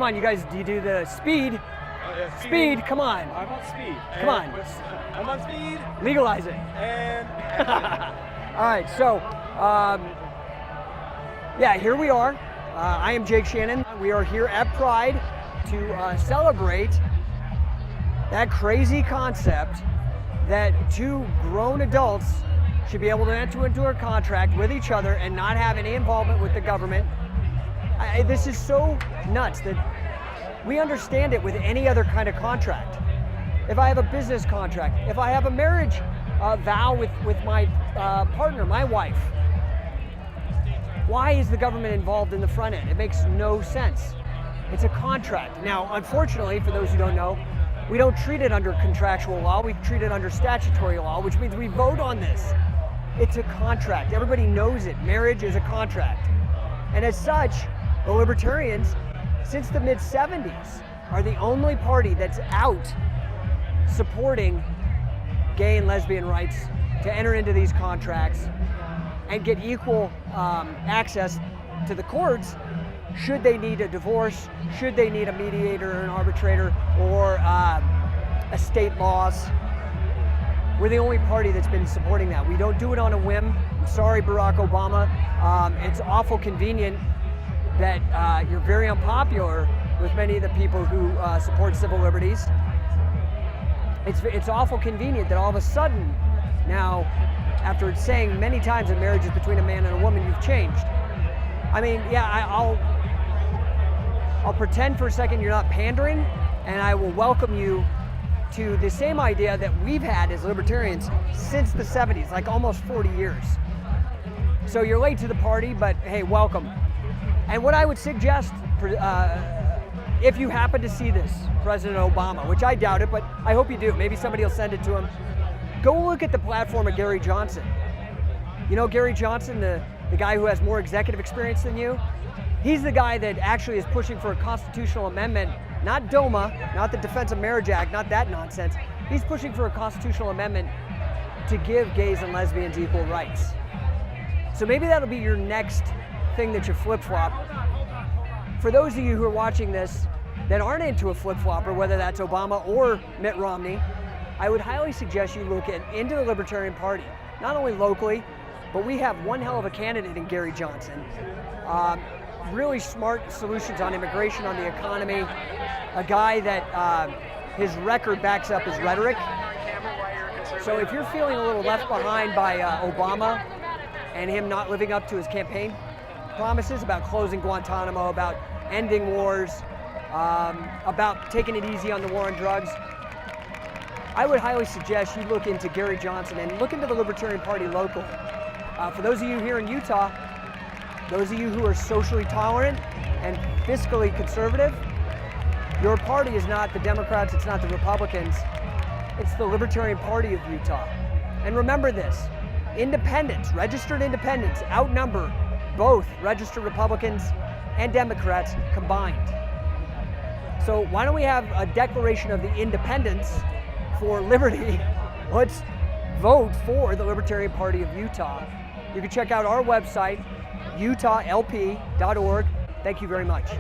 on, you guys, do you do the speed? Yeah, speed, come on. I'm on speed. Come on. I'm on speed. Legalize it. And all right, so, yeah, here we are. I am Jake Shannon. We are here at Pride to celebrate that crazy concept that two grown adults should be able to enter into a contract with each other and not have any involvement with the government. This is so nuts that we understand it with any other kind of contract. If I have a business contract, if I have a marriage vow with my partner, my wife, why is the government involved in the front end? It makes no sense. It's a contract. Now, unfortunately, for those who don't know, we don't treat it under contractual law, we treat it under statutory law, which means we vote on this. It's a contract. Everybody knows it. Marriage is a contract. And as such, the Libertarians, since the mid-70s, are the only party that's out supporting gay and lesbian rights to enter into these contracts and get equal access to the courts should they need a divorce, should they need a mediator or an arbitrator or estate laws. We're the only party that's been supporting that. We don't do it on a whim. I'm sorry, Barack Obama. It's awful convenient that you're very unpopular with many of the people who support civil liberties. It's awful convenient that all of a sudden now, after saying many times that marriage is between a man and a woman, you've changed. I mean, yeah, I'll pretend for a second you're not pandering, and I will welcome you to the same idea that we've had as libertarians since the 70s, like almost 40 years. So you're late to the party, but hey, welcome. And what I would suggest, if you happen to see this, President Obama, which I doubt it, but I hope you do, maybe somebody will send it to him, go look at the platform of Gary Johnson. You know Gary Johnson, the guy who has more executive experience than you? He's the guy that actually is pushing for a constitutional amendment, not DOMA, not the Defense of Marriage Act, not that nonsense. He's pushing for a constitutional amendment to give gays and lesbians equal rights. So maybe that'll be your next thing that you flip-flop. For those of you who are watching this that aren't into a flip-flopper, whether that's Obama or Mitt Romney, I would highly suggest you look into the Libertarian Party, not only locally, but we have one hell of a candidate in Gary Johnson. Really smart solutions on immigration, on the economy, a guy that his record backs up his rhetoric. So if you're feeling a little left behind by Obama and him not living up to his campaign promises about closing Guantanamo, about ending wars, about taking it easy on the war on drugs, I would highly suggest you look into Gary Johnson and look into the Libertarian Party locally. For those of you here in Utah, those of you who are socially tolerant and fiscally conservative, your party is not the Democrats, it's not the Republicans, it's the Libertarian Party of Utah. And remember this, independents, registered independents, outnumber both registered Republicans and Democrats combined. So why don't we have a declaration of the independence for liberty? Let's vote for the Libertarian Party of Utah. You can check out our website, UtahLP.org. Thank you very much.